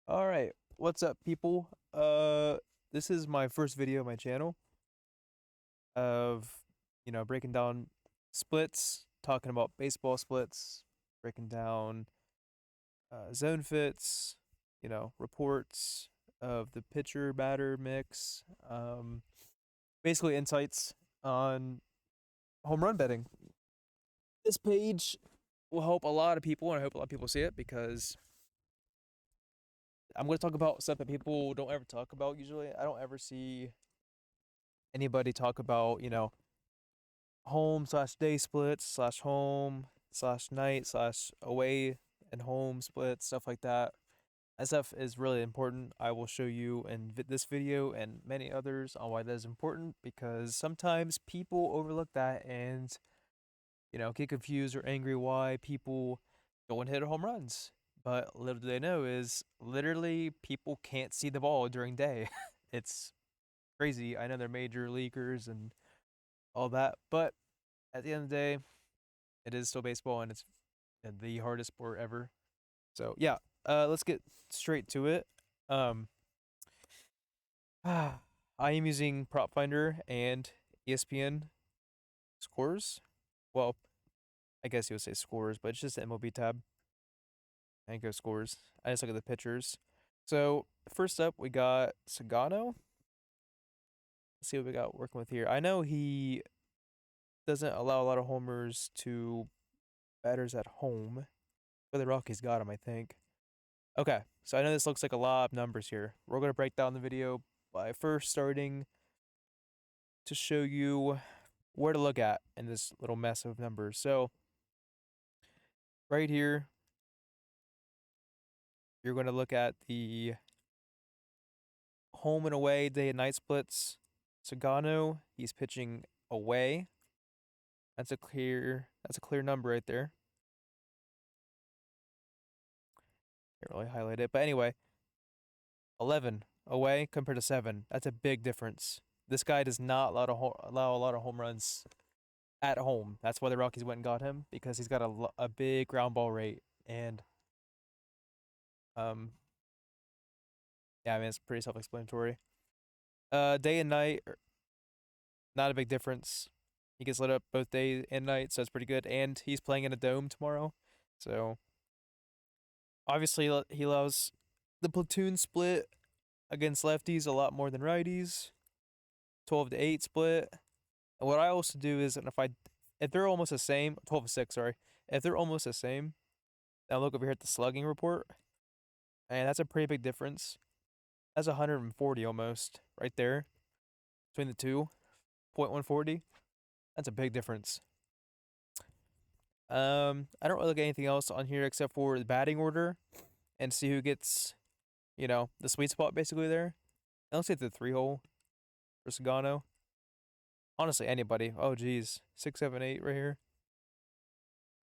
All right, what's up, people? This is my first video on my channel of, breaking down splits, talking about baseball splits, breaking down zone fits, reports of the pitcher batter mix, basically insights on home run betting. This page will help a lot of people, and I hope a lot of people see it because I'm going to talk about stuff that people don't ever talk about usually. I don't ever see anybody talk about, home slash day splits slash home slash night slash away and home splits, stuff like that. That stuff is really important. I will show you in this video and many others on why that is important because sometimes people overlook that and, get confused or angry why people go and hit home runs. But little do they know is literally people can't see the ball during day. It's crazy. I know they're major leaguers and all that, but at the end of the day, it is still baseball and it's the hardest sport ever. So yeah, let's get straight to it. Um, I am using Prop Finder and ESPN scores. Well, I guess you would say scores, but it's just the MLB tab and go scores. I just look at the pitchers. So first up, we got Sagano. Let's see what we got working with here. I know he doesn't allow a lot of homers to batters at home, but the Rockies got him, I think. Okay, so I know this looks like a lot of numbers here. We're going to break down the video by first starting to show you where to look at in this little mess of numbers. So, right here, you're going to look at the home and away day and night splits. Sagano, he's pitching away. That's a clear number right there. Can't really highlight it, but anyway, 11 away compared to 7. That's a big difference. This guy does not allow a lot of home runs at home. That's why the Rockies went and got him because he's got a big ground ball rate and um yeah, I mean it's pretty self-explanatory. Day and night, not a big difference. He gets lit up both day and night, so it's pretty good. And he's playing in a dome tomorrow, so obviously he loves the platoon split against lefties a lot more than righties. 12-8 split. And what I also do is, and if they're almost the same, 12-6, sorry, if they're almost the same, then I look over here at the slugging report, and that's a pretty big difference. That's 140 almost right there between the two. 0.140. That's a big difference. I don't really look at anything else on here except for the batting order and see who gets, the sweet spot basically there. I don't say the 3 hole for Sagano. Honestly, anybody. Oh geez. 6, 7, 8 right here.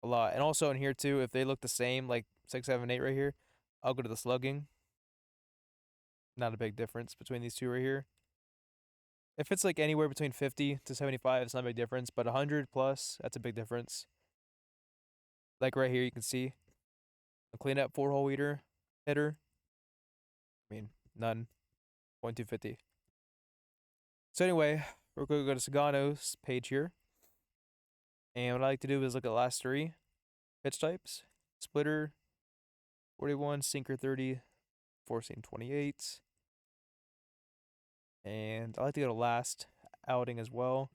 A lot. And also in here too, if they look the same, like 6, 7, 8 right here, I'll go to the slugging. Not a big difference between these two right here. If it's like anywhere between 50 to 75, it's not a big difference, but 100 plus, that's a big difference. Like right here, you can see a cleanup 4 hole hitter. I mean, none. 0.250. So anyway, we're going to go to Sagano's page here. And what I like to do is look at the last 3 pitch types. Splitter, 41, sinker 30, four seam 28. And I like to go to last outing as well.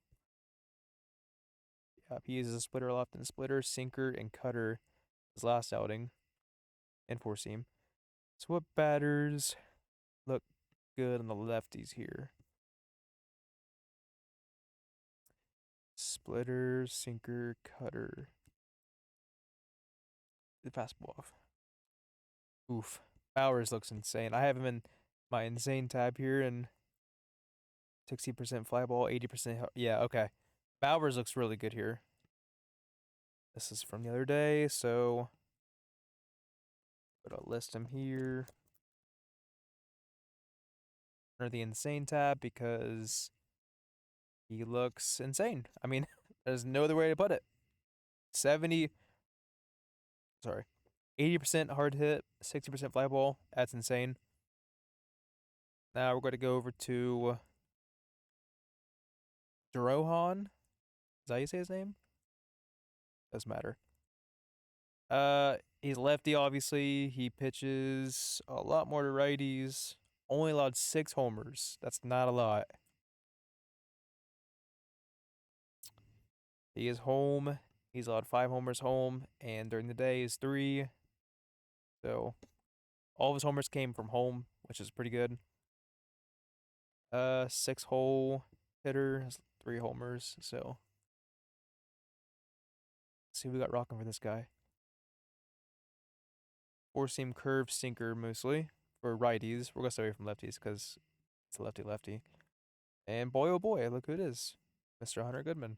Yep, he uses a splitter a lot, and splitter, sinker, and cutter his last outing, and four seam. So what batters look good on the lefties here? Splitter, sinker, cutter. The fastball off. Oof. Bowers looks insane. I have him in my insane tab here and 60% fly ball, 80%. Yeah, okay. Bowers looks really good here. This is from the other day, so I'm gonna list him here under the insane tab because he looks insane. I mean, there's no other way to put it. 70, sorry. 80% hard hit, 60% fly ball. That's insane. Now we're going to go over to Durohan. Is that how you say his name? Doesn't matter. He's lefty, obviously. He pitches a lot more to righties. Only allowed 6 homers. That's not a lot. He is home. He's allowed 5 homers home, and during the day is 3. So all of his homers came from home, which is pretty good. 6 hole hitter, has 3 homers. So let's see who we got rocking for this guy. Four seam curve sinker mostly for righties. We're gonna stay away from lefties because it's a lefty lefty. And boy oh boy, look who it is, Mr. Hunter Goodman.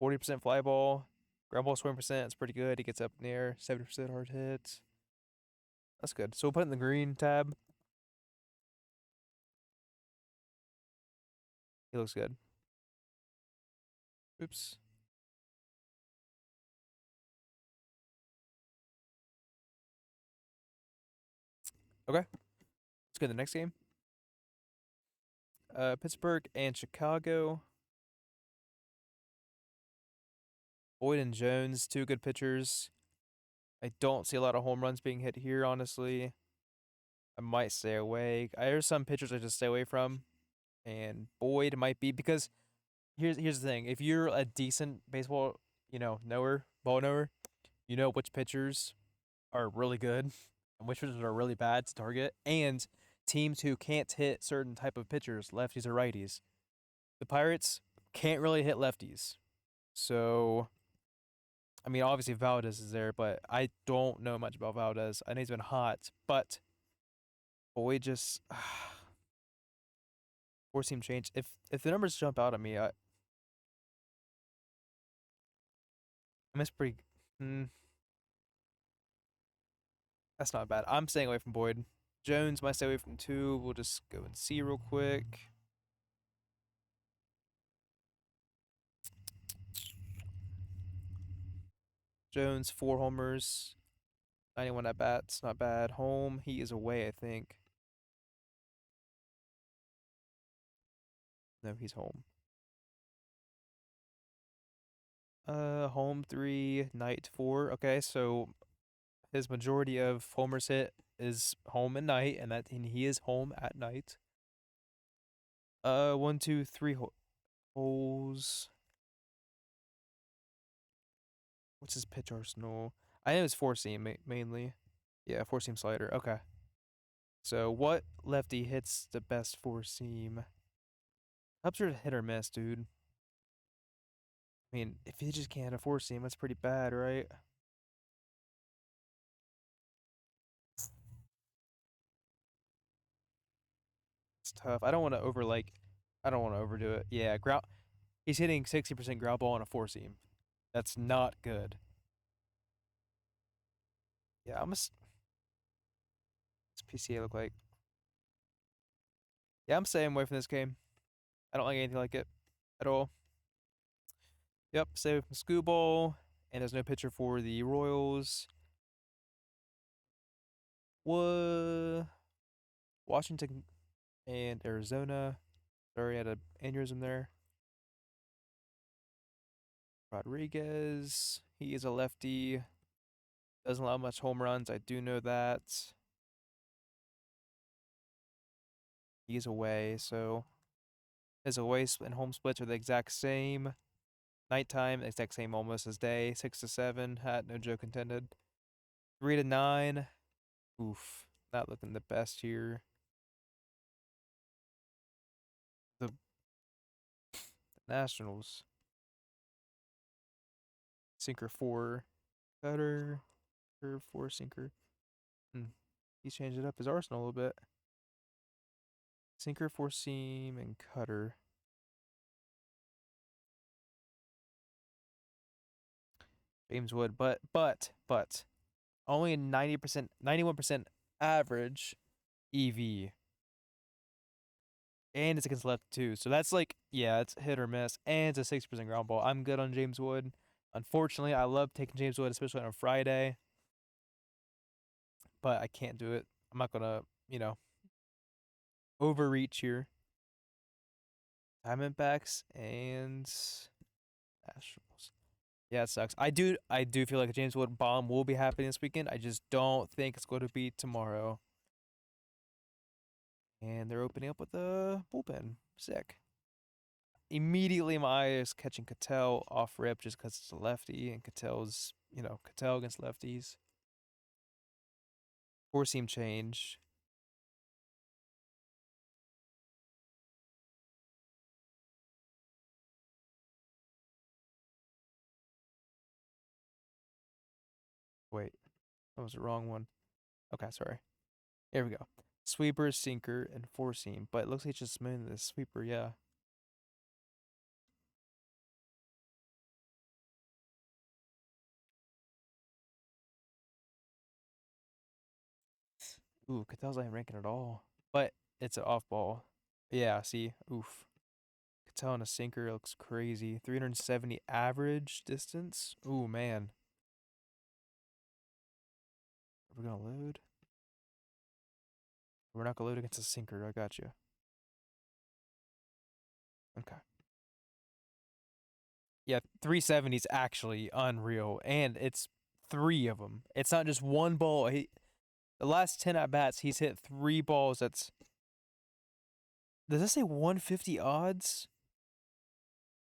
40% fly ball, ground ball 20%. It's pretty good. He gets up in the air. 70% hard hit. That's good. So we'll put it in the green tab. He looks good. Oops. Okay. Let's go to the next game. Pittsburgh and Chicago. Boyd and Jones, 2 good pitchers. I don't see a lot of home runs being hit here, honestly. I might stay away. There's some pitchers I just stay away from, and Boyd might be because here's the thing: if you're a decent baseball, ball knower, you know which pitchers are really good and which pitchers are really bad to target, and teams who can't hit certain type of pitchers, lefties or righties. The Pirates can't really hit lefties, so I mean, obviously Valdez is there, but I don't know much about Valdez. I know he's been hot, but Boyd just four seam change. If the numbers jump out at me, I miss pretty. Mm, that's not bad. I'm staying away from Boyd. Jones might stay away from 2. We'll just go and see real quick. Jones 4 homers, 91 at bats, not bad. Home, he is away, I think. No, he's home. Home 3, night 4. Okay, so his majority of homers hit is home and night, and he is home at night. 1, 2, 3 holes. What's his pitch arsenal? I know it's four seam mainly. Yeah, four seam slider. Okay. So what lefty hits the best four seam? Cubs are hit or miss, dude. I mean, if you just can't afford seam, that's pretty bad, right? It's tough. I don't want to I don't want to overdo it. Yeah, ground. He's hitting 60% ground ball on a four seam. That's not good. Yeah, what's PCA look like? Yeah, I'm staying away from this game. I don't like anything like it at all. Yep, stay away from Scooball. And there's no pitcher for the Royals. What? Washington and Arizona. Sorry, I had an aneurysm there. Rodriguez. He is a lefty. Doesn't allow much home runs. I do know that. He's away, so his away and home splits are the exact same. Nighttime, exact same almost as day. 6 to 7. Hat, no joke intended. 3 to 9. Oof. Not looking the best here. The Nationals. Sinker 4. Cutter. Curve 4 sinker. Hmm. He's changed it up his arsenal a little bit. Sinker, four seam, and cutter. James Wood, but only 90%, 91% average EV, and it's against left too. So that's like, yeah, it's hit or miss, and it's a 60% ground ball. I'm good on James Wood. Unfortunately, I love taking James Wood, especially on a Friday, but I can't do it. I'm not gonna, overreach here. Diamondbacks and Nationals. Yeah, it sucks. I do feel like a James Wood bomb will be happening this weekend. I just don't think it's going to be tomorrow. And they're opening up with a bullpen. Sick. Immediately, my eye is catching Cattell off rip just because it's a lefty, and Cattell against lefties. Four seam change. Wait, that was the wrong one. Okay, sorry. Here we go. Sweeper, sinker, and four seam. But it looks like it's just mainly the sweeper, yeah. Ooh, Cattell's not ranking at all. But it's an off ball. Yeah, see? Oof. Cattell and a sinker looks crazy. 370 average distance. Ooh, man. Are we gonna load? We're not gonna load against a sinker. I got you. Okay. Yeah, 370 is actually unreal, and it's three of them. It's not just one ball. The last 10 at bats, he's hit three balls. Does that say 150 odds?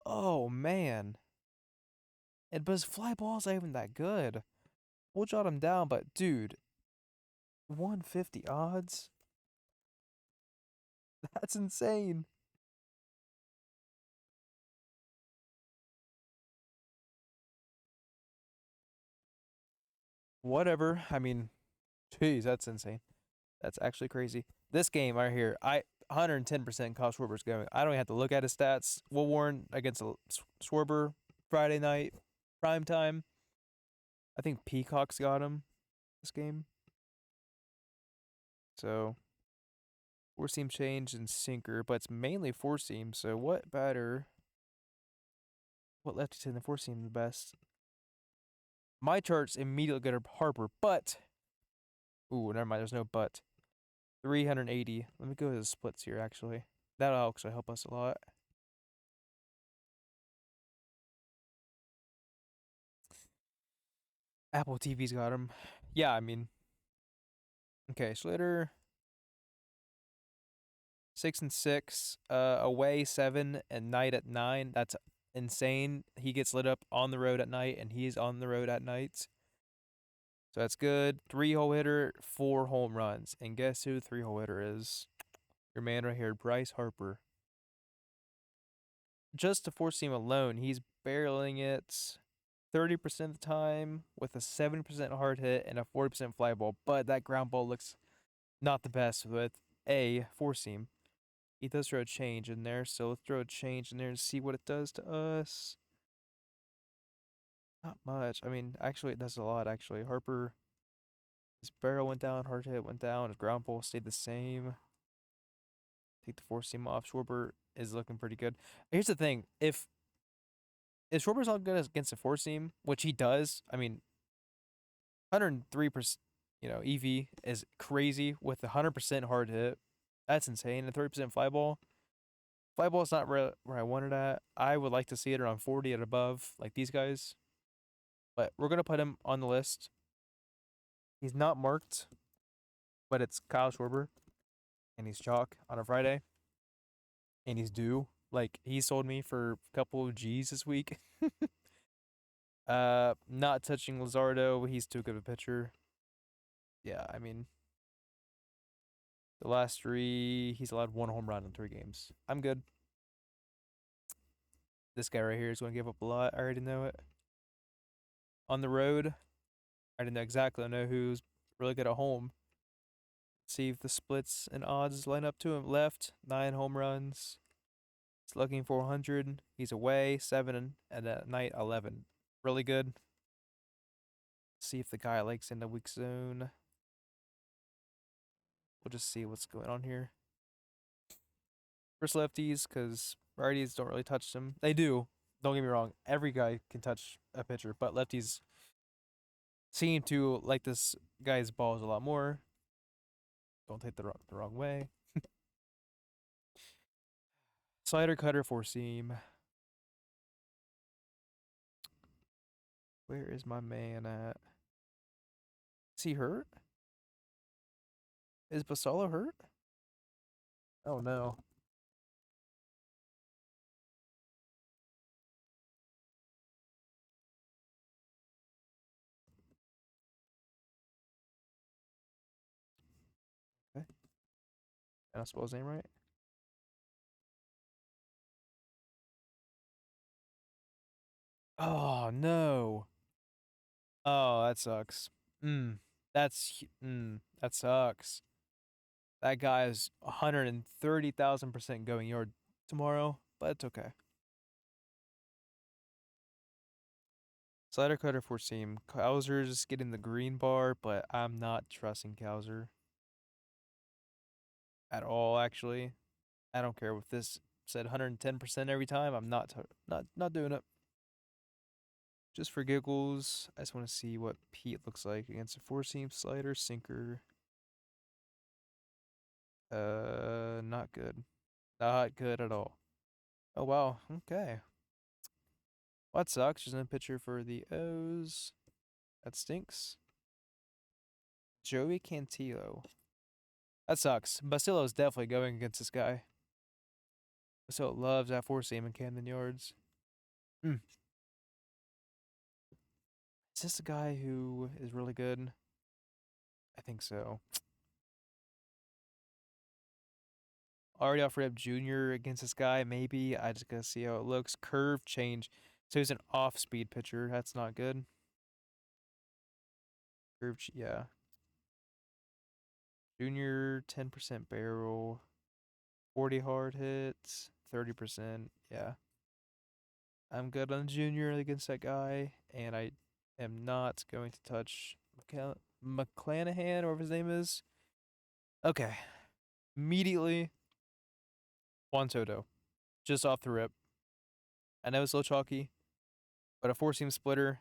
Oh man, but his fly ball's not even that good. We'll jot him down, but dude, 150 odds? That's insane. Whatever. I mean, jeez, that's insane. That's actually crazy. This game right here, 110% Kyle Schwarber's going. I don't even have to look at his stats. Will Warren against a Schwarber Friday night, prime time. I think Peacock's got him this game. So four seam change and sinker, but it's mainly four seam. So what batter? What lefty's in the four seam the best? My charts immediately go to Harper, but ooh, never mind. There's no but. 380. Let me go to the splits here. Actually, that'll actually help us a lot. Apple TV's got him. Yeah, I mean, okay, Slater 6 and 6, away 7, and night at 9. That's insane. He gets lit up on the road at night, and he's on the road at night. So that's good. 3-hole hitter, 4 home runs, and guess who the 3-hole hitter is? Your man right here, Bryce Harper. Just to four seam alone, he's barreling it 30% of the time with a 70% hard hit and a 40% fly ball. But that ground ball looks not the best with a four seam. He does throw a change in there, so let's throw a change in there and see what it does to us. Not much. I mean, actually, it does a lot, actually. Harper, his barrel went down, hard hit went down, his ground ball stayed the same. Take the four seam off. Schwarber is looking pretty good. Here's the thing: if Schwarber's not good against a four seam, which he does, I mean, 103%, EV is crazy with 100% hard hit. That's insane. And 30% fly ball. Fly ball is not where I wanted at. I would like to see it around 40 and above, like these guys. But we're gonna put him on the list. He's not marked, but it's Kyle Schwarber, and he's chalk on a Friday, and he's due. Like he sold me for a couple of G's this week. Not touching Lazardo. He's too good of a pitcher. Yeah, I mean, the last three, he's allowed 1 home run in 3 games. I'm good. This guy right here is going to give up a lot. I already know it. On the road, I didn't know exactly. I know who's really good at home. See if the splits and odds line up to him. Left, 9 home runs. He's looking for 100. He's away, 7, and at night, 11. Really good. See if the guy likes in the weak zone. We'll just see what's going on here. First lefties, because righties don't really touch them. They do, Don't get me wrong, every guy can touch a pitcher, but lefties seem to like this guy's balls a lot more. Don't take the wrong way. Slider, cutter, four seam. Where is my man at? Is he hurt? Is Basalo hurt? Oh no. Okay. Did I spell his name right? Oh no. Oh, that sucks. That sucks. That guy is 130,000% going yard tomorrow, but it's okay. Slider, cutter, four seam. Kowser's getting the green bar, but I'm not trusting Kowser at all. Actually, I don't care if this said 110% every time. I'm not doing it. Just for giggles, I just want to see what Pete looks like against a four seam slider sinker. Not good. Not good at all. Oh wow. Okay. Well, that sucks. There's no pitcher for the O's. That stinks. Joey Cantillo. That sucks. Basilio's definitely going against this guy. Basilio loves that four seam in Camden Yards. Hmm. Is this a guy who is really good? I think so. Already offered up Junior against this guy. Maybe I just gotta see how it looks. Curve change. So he's an off-speed pitcher. That's not good. Yeah. Junior 10% barrel, 40 hard hits, 30%. Yeah. I'm good on Junior against that guy, and I am not going to touch McClanahan, or whatever his name is. Okay. Immediately, Juan Soto. Just off the rip. I know it's a little chalky, but a four seam splitter,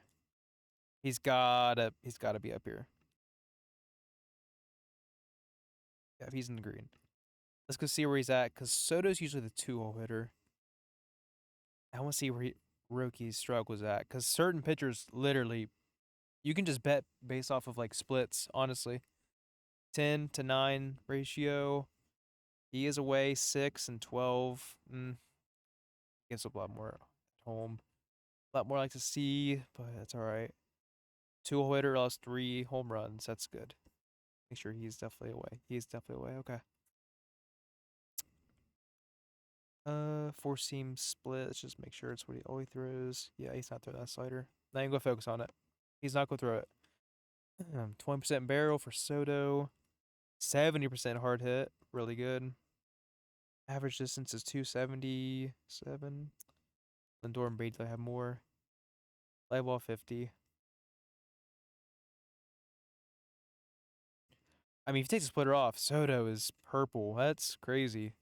he's gotta be up here. Yeah, he's in the green. Let's go see where he's at, because Soto's usually the 2-hole hitter. I want to see where Rocky's stroke was at, because certain pitchers literally you can just bet based off of like splits, honestly. 10-9 ratio. He is away 6-12. Gets a lot more at home. A lot more I like to see, but that's all right. 2-hole hitter lost 3 home runs. That's good. Make sure he's definitely away. He's definitely away. Okay. Four seam split. Let's just make sure it's what he always throws. Yeah, he's not throwing that slider. Not even gonna focus on it. He's not gonna throw it. 20% barrel for Soto. 70% hard hit. Really good. Average distance is 277. Lindor and Bates, I have more. Live ball 50. I mean, if you take the splitter off, Soto is purple. That's crazy.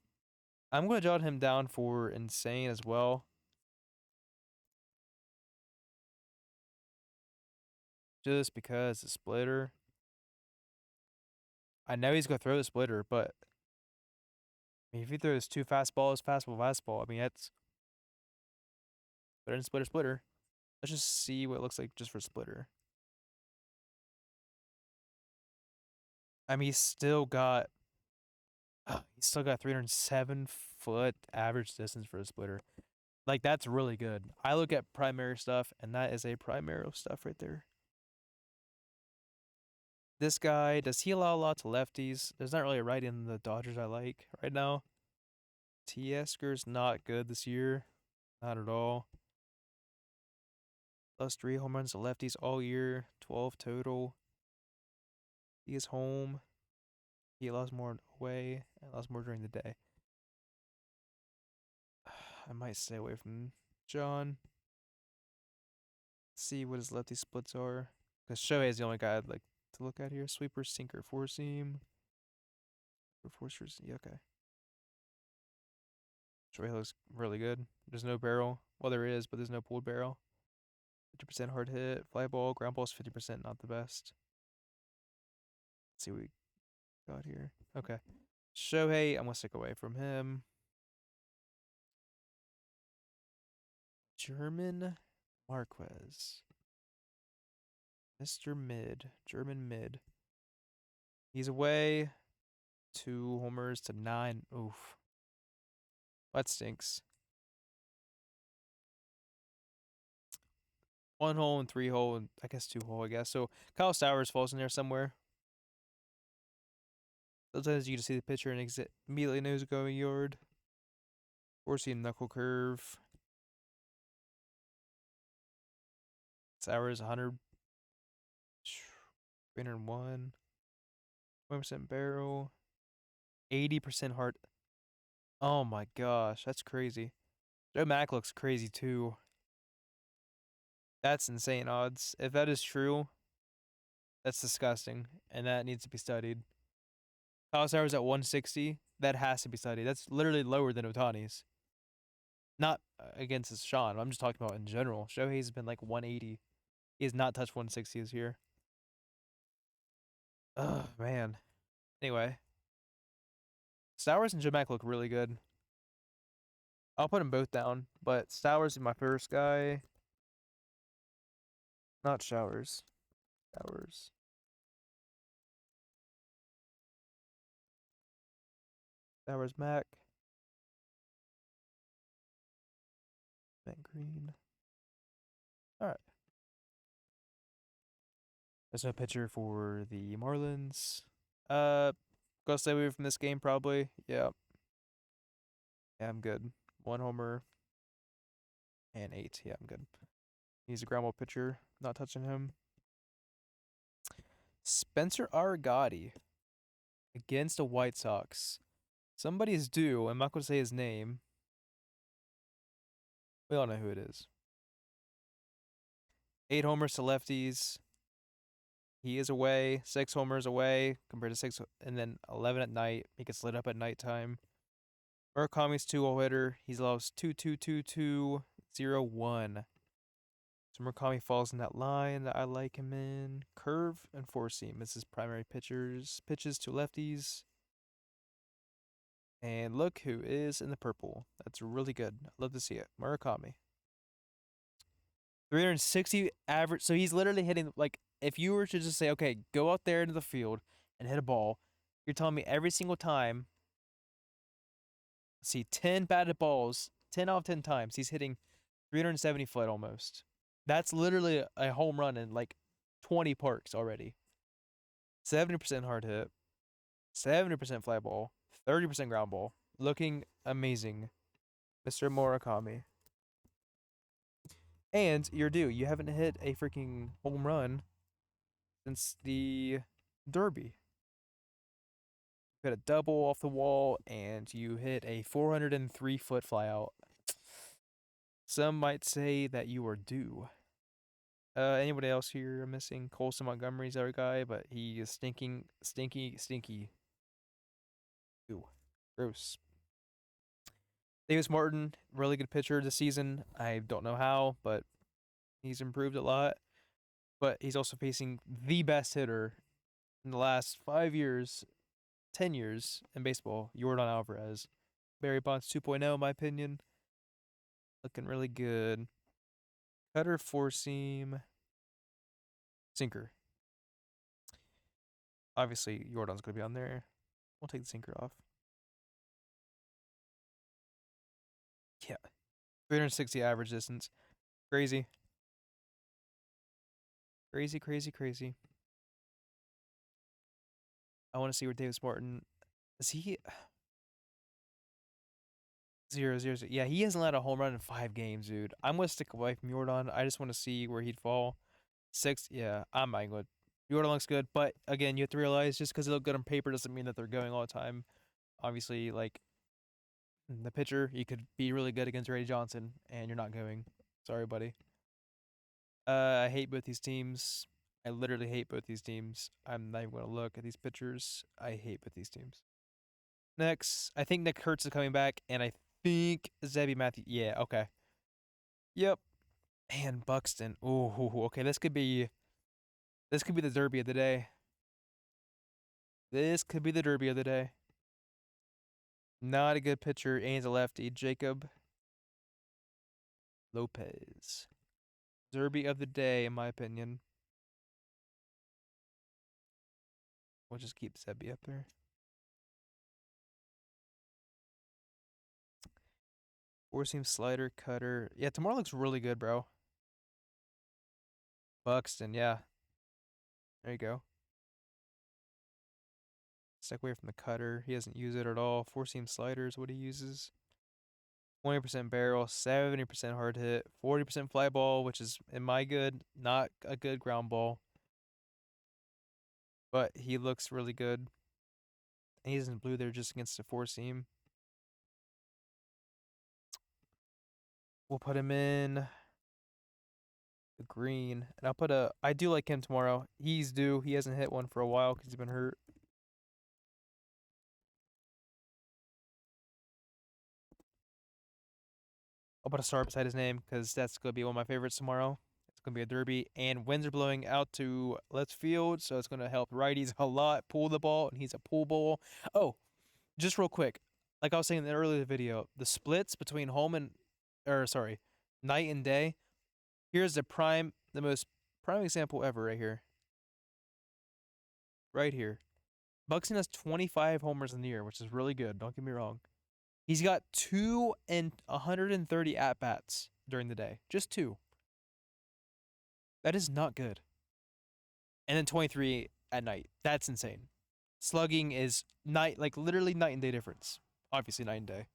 I'm going to jot him down for insane as well. Just because the splitter. I know he's going to throw the splitter, but I mean, if he throws 2 fastballs, fastball, fastball, I mean, that's splitter, splitter, splitter. Let's just see what it looks like just for splitter. I mean, he's still got 307-foot average distance for a splitter. Like, that's really good. I look at primary stuff, and that is a primary stuff right there. This guy, does he allow a lot to lefties? There's not really a right in the Dodgers I like right now. Tieska's not good this year. Not at all. Plus 3 home runs to lefties all year. 12 total. He is home. He allows more away. Allows more during the day. I might stay away from John. See what his lefty splits are. Because Shohei is the only guy I'd like to look at here. Sweeper, sinker, four seam. Four seam. Yeah, okay. Shohei looks really good. There's no barrel. Well, there is, but there's no pooled barrel. 50% hard hit. Fly ball. Ground ball's 50%, not the best. Let's see what we got here. Okay. Shohei, I'm going to stick away from him. German Marquez. Mr. Mid. German Mid. He's away. 2 homers to 9. Oof. That stinks. 1 hole and 3 hole, and I guess 2 hole, I guess. So Kyle Stowers falls in there somewhere. Sometimes you just see the pitcher and immediately knows going yard. Or see knuckle curve. Stowers 100. 301. 1% barrel. 80% hard. Oh my gosh, that's crazy. Joe Mack looks crazy too. That's insane odds. If that is true, that's disgusting, and that needs to be studied. Kyle Stowers at 160. That has to be studied. That's literally lower than Otani's. Not against Sean. I'm just talking about in general. Shohei's been like 180. He has not touched 160 this year. Oh man. Anyway, Stowers and Jamek look really good. I'll put them both down, but Stowers is my first guy. Not Showers. Stowers. Stowers Mac. Matt Green. All right. There's no pitcher for the Marlins. Go stay away from this game probably. Yeah. Yeah, I'm good. 1 homer and 8. Yeah, I'm good. He's a ground ball pitcher. Not touching him. Spencer Aragati against the White Sox. Somebody's due. I'm not going to say his name. We all know who it is. 8 homers to lefties. He is away. 6 homers away compared to 6, and then 11 at night. He gets lit up at nighttime. Murakami's 2-hole hitter. He's lost 2-2-2-2-0-1. So Murakami falls in that line that I like him in. Curve and four seam is his primary pitchers. Pitches to lefties. And look who is in the purple. That's really good. Love to see it. Murakami. 360 average. So he's literally hitting, like, if you were to just say, okay, go out there into the field and hit a ball, you're telling me every single time, see, 10 batted balls, 10 out of 10 times, he's hitting 370 foot almost. That's literally a home run in like 20 parks already. 70% hard hit, 70% fly ball, 30% ground ball. Looking amazing, Mr. Murakami. And you're due. You haven't hit a freaking home run since the Derby. You hit a double off the wall, and you hit a 403-foot flyout. Some might say that you are due. Anybody else here missing? Colson Montgomery's our guy, but he is stinking, stinky, stinky. Ooh, gross. Davis Martin, really good pitcher this season. I don't know how, but he's improved a lot. But he's also facing the best hitter in the last 5 years, 10 years in baseball, Yordan Alvarez. Barry Bonds 2.0, in my opinion. Looking really good. Cutter, four seam, sinker. Obviously, Jordan's going to be on there. We'll take the sinker off. Yeah. 360 average distance. Crazy. Crazy, crazy, crazy. I want to see where Davis Martin is. He 0-0. Yeah, he hasn't let a home run in 5 games, dude. I'm gonna stick away from Jordan. I just want to see where he'd fall. 6, yeah, I'm not good. Jordan looks good, but again, you have to realize just because they look good on paper doesn't mean that they're going all the time. Obviously, like the pitcher, you could be really good against Ray Johnson, and you're not going. Sorry, buddy. I hate both these teams. I literally hate both these teams. I'm not even gonna look at these pitchers. I hate both these teams. Next, I think Nick Kurtz is coming back, and I think Zebby Matthew. Yeah, okay. Yep. And Buxton. Ooh, okay. This could be the derby of the day. This could be the derby of the day. Not a good pitcher. And he's a lefty. Jacob Lopez. Derby of the day, in my opinion. We'll just keep Sebi up there. Four seam slider, cutter. Yeah, tomorrow looks really good, bro. Buxton, yeah. There you go. Step away from the cutter. He doesn't use it at all. Four seam slider is what he uses. 20% barrel, 70% hard hit, 40% fly ball, which is in my good, not a good ground ball, but he looks really good. And he's in blue there just against the four seam. We'll put him in the green, and I do like him tomorrow. He's due. He hasn't hit one for a while because he's been hurt. I'll put a star beside his name because that's going to be one of my favorites tomorrow. It's going to be a derby, and winds are blowing out to left field, so it's going to help righties a lot pull the ball, and he's a pull ball. Oh, just real quick, like I was saying in the earlier video, the splits between night and day. Here's the most prime example ever right here. Right here. Buxton has 25 homers in the year, which is really good. Don't get me wrong. He's got 130 at bats during the day. Just two. That is not good. And then 23 at night. That's insane. Slugging is literally night and day difference. Obviously night and day.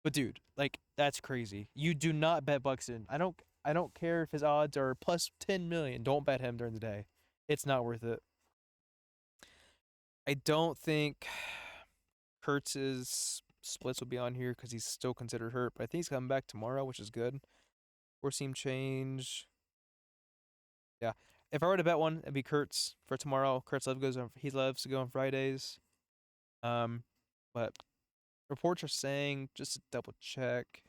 But dude, like that's crazy. You do not bet Buxton. I don't care if his odds are plus 10 million. Don't bet him during the day. It's not worth it. I don't think Kurtz's splits will be on here because he's still considered hurt, but I think he's coming back tomorrow, which is good. Four seam change. Yeah. If I were to bet one, it'd be Kurtz for tomorrow. He loves to go on Fridays. Um, but reports are saying, just to double check.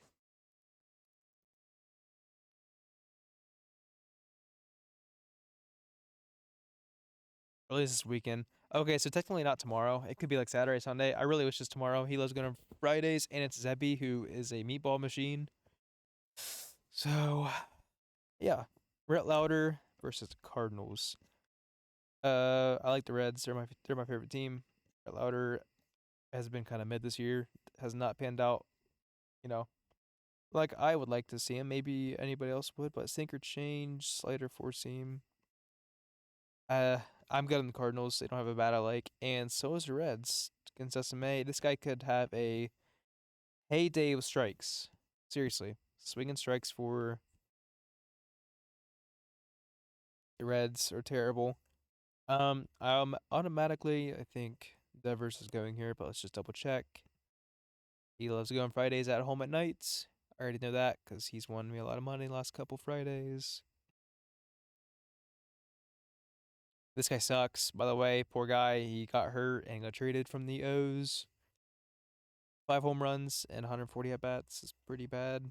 Release this weekend. Okay, so technically not tomorrow. It could be like Saturday, Sunday. I really wish it's tomorrow. He loves going on Fridays, and it's Zebby, who is a meatball machine. So, yeah. Brett Lauder versus the Cardinals. I like the Reds. They're my favorite team. Brett Lauder has been kind of mid this year. Has not panned out, you know, like I would like to see him. Maybe anybody else would, but sinker change, slider, four seam. Uh, I'm good on the Cardinals. They don't have a bat I like, and so is the Reds against SMA. This guy could have a heyday with strikes. Seriously, swinging strikes for the Reds are terrible. Automatically, I think Devers is going here, but let's just double check. He loves to go on Fridays at home at nights. I already know that because he's won me a lot of money the last couple Fridays. This guy sucks, by the way. Poor guy. He got hurt and got traded from the O's. 5 home runs and 140 at bats is pretty bad.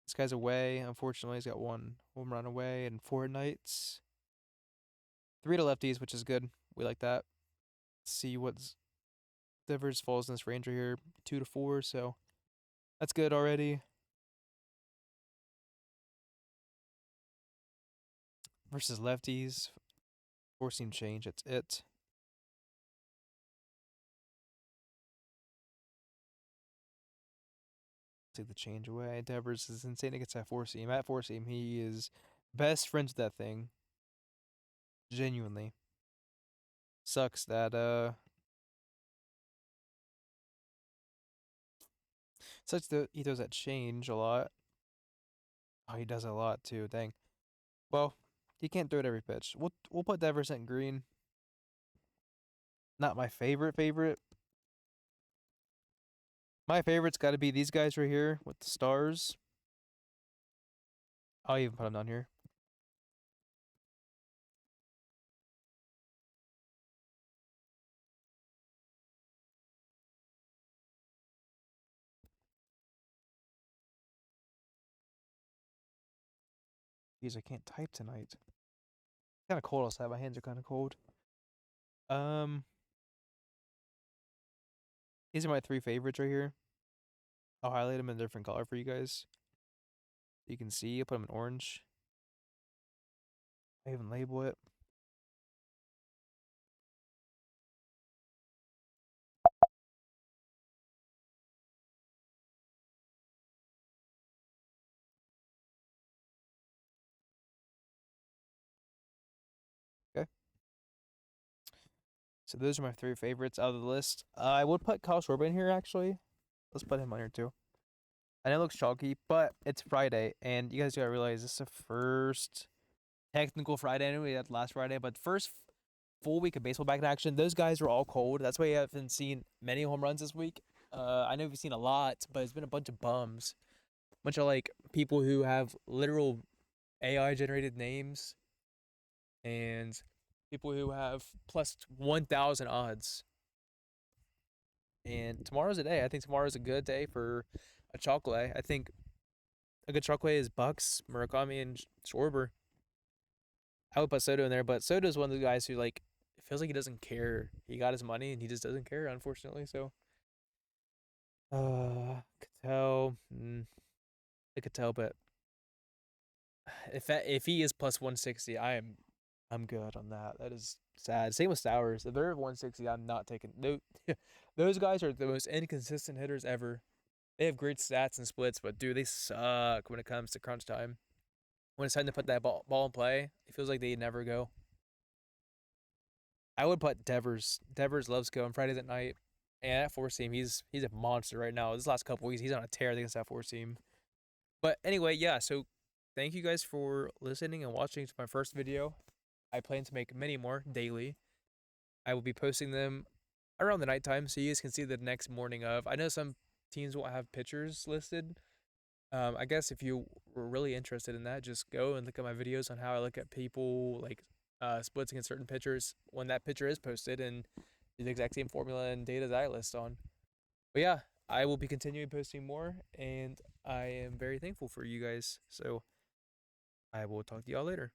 This guy's away. Unfortunately, he's got 1 home run away and 4 nights. 3 to lefties, which is good. We like that. Let's see what's Devers falls in this range right here. 2 to 4, so that's good already. Versus lefties. Four seam change. That's it. Take the change away. Devers is insane against that four seam. At four seam, he is best friends with that thing. Genuinely. Sucks that sucks that he does that change a lot. Oh, he does it a lot too. Dang. Well, he can't throw it every pitch. We'll put Devers in green. Not my favorite. My favorite's got to be these guys right here with the stars. I'll even put them down here. Jeez, I can't type tonight. Kind of cold outside. My hands are kind of cold. Um, these are my three favorites right here. I'll highlight them in a different color for you guys. You can see. I'll put them in orange. I even label it. Okay. So those are my three favorites out of the list. I would put Kyle Schwarber in here actually. Let's put him on here too. I know it looks chalky, but it's Friday, and you guys gotta realize this is the first technical Friday. I know we had last Friday, but first full week of baseball back in action. Those guys are all cold. That's why you haven't seen many home runs this week. I know we've seen a lot, but it's been a bunch of bums, bunch of like people who have literal AI generated names, and people who have plus 1,000 odds. And tomorrow's a day. I think tomorrow's a good day for a chocolate. I think a good chocolate is Bucks, Murakami, and Schwarber. I would put Soto in there, but Soto is one of the guys who like it feels like he doesn't care. He got his money and he just doesn't care, unfortunately. So, could tell. I could tell, but if he is plus 160, I'm good on that. That is sad. Same with Stowers. If they're 160, I'm not taking. No, those guys are the most inconsistent hitters ever. They have great stats and splits, but dude, they suck when it comes to crunch time. When it's time to put that ball in play, it feels like they never go. I would put Devers. Devers loves going Fridays at night, and at four seam, he's a monster right now. This last couple weeks, he's on a tear against that four seam. But anyway, yeah. So thank you guys for listening and watching to my first video. I plan to make many more daily. I will be posting them around the nighttime, so you guys can see the next morning of. I know some teams won't have pictures listed. I guess if you were really interested in that, just go and look at my videos on how I look at people like splits against certain pitchers when that pitcher is posted and the exact same formula and data that I list on. But yeah, I will be continuing posting more, and I am very thankful for you guys. So I will talk to y'all later.